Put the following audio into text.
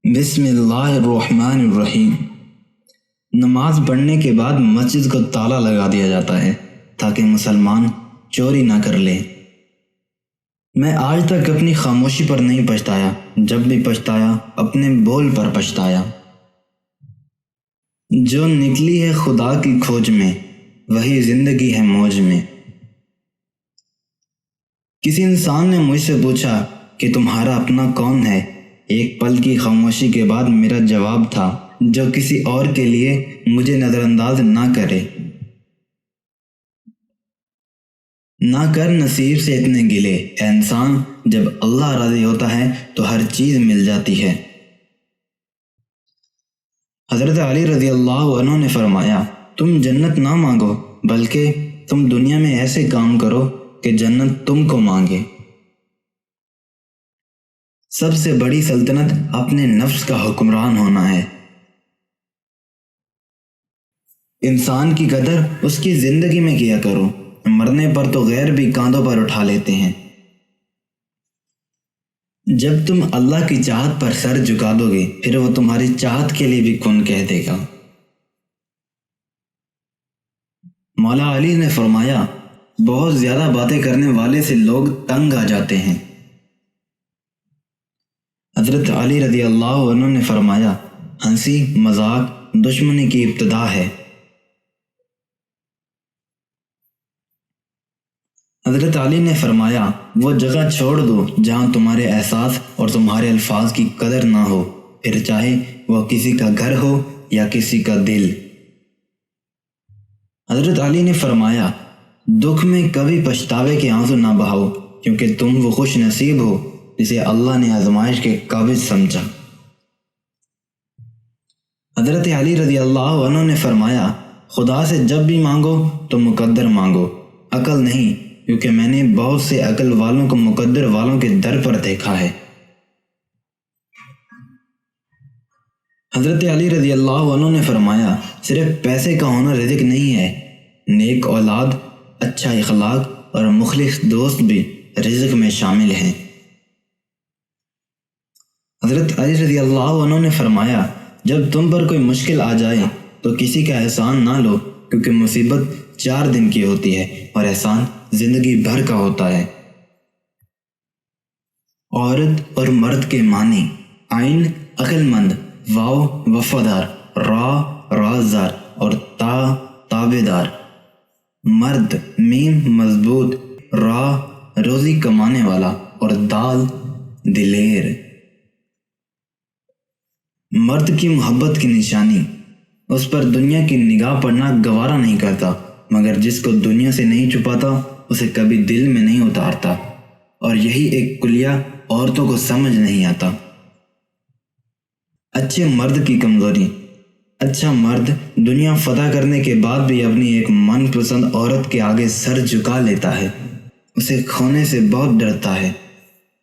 بسم اللہ الرحمن الرحیم۔ نماز پڑھنے کے بعد مسجد کو تالا لگا دیا جاتا ہے تاکہ مسلمان چوری نہ کر لے۔ میں آج تک اپنی خاموشی پر نہیں پچھتایا، جب بھی پچھتایا اپنے بول پر پچھتایا۔ جو نکلی ہے خدا کی کھوج میں، وہی زندگی ہے موج میں۔ کسی انسان نے مجھ سے پوچھا کہ تمہارا اپنا کون ہے؟ ایک پل کی خاموشی کے بعد میرا جواب تھا، جو کسی اور کے لیے مجھے نظر انداز نہ کرے۔ نہ کر نصیب سے اتنے گلے، اے انسان، جب اللہ راضی ہوتا ہے تو ہر چیز مل جاتی ہے۔ حضرت علی رضی اللہ عنہ نے فرمایا، تم جنت نہ مانگو، بلکہ تم دنیا میں ایسے کام کرو کہ جنت تم کو مانگے۔ سب سے بڑی سلطنت اپنے نفس کا حکمران ہونا ہے۔ انسان کی قدر اس کی زندگی میں کیا کرو، مرنے پر تو غیر بھی کاندھوں پر اٹھا لیتے ہیں۔ جب تم اللہ کی چاہت پر سر جھکا دو گے، پھر وہ تمہاری چاہت کے لیے بھی کن کہہ دے گا۔ مولا علی نے فرمایا، بہت زیادہ باتیں کرنے والے سے لوگ تنگ آ جاتے ہیں۔ حضرت علی رضی اللہ عنہ نے فرمایا، ہنسی مذاق دشمنی کی ابتدا ہے۔ حضرت علی نے فرمایا، وہ جگہ چھوڑ دو جہاں تمہارے احساس اور تمہارے الفاظ کی قدر نہ ہو، پھر چاہے وہ کسی کا گھر ہو یا کسی کا دل۔ حضرت علی نے فرمایا، دکھ میں کبھی پچھتاوے کے آنسو نہ بہاؤ، کیونکہ تم وہ خوش نصیب ہو جسے اللہ نے آزمائش کے قابل سمجھا۔ حضرت علی رضی اللہ عنہ نے فرمایا، خدا سے جب بھی مانگو تو مقدر مانگو، عقل نہیں، کیونکہ میں نے بہت سے عقل والوں کو مقدر والوں کے در پر دیکھا ہے۔ حضرت علی رضی اللہ عنہ نے فرمایا، صرف پیسے کا ہونا رزق نہیں ہے، نیک اولاد، اچھا اخلاق اور مخلص دوست بھی رزق میں شامل ہیں۔ حضرت علی رضی اللہ عنہ نے فرمایا، جب تم پر کوئی مشکل آ جائے تو کسی کا احسان نہ لو، کیونکہ مصیبت 4 دن کی ہوتی ہے اور احسان زندگی بھر کا ہوتا ہے۔ عورت اور مرد کے معنی: عین عقل مند، واو وفادار، را رازدار اور تا تابعدار۔ مرد میم مضبوط، را روزی کمانے والا اور دال دلیر۔ مرد کی محبت کی نشانی: اس پر دنیا کی نگاہ پڑنا گوارا نہیں کرتا، مگر جس کو دنیا سے نہیں چھپاتا اسے کبھی دل میں نہیں اتارتا، اور یہی ایک کلیہ عورتوں کو سمجھ نہیں آتا۔ اچھے مرد کی کمزوری: اچھا مرد دنیا فتح کرنے کے بعد بھی اپنی ایک من پسند عورت کے آگے سر جھکا لیتا ہے، اسے کھونے سے بہت ڈرتا ہے۔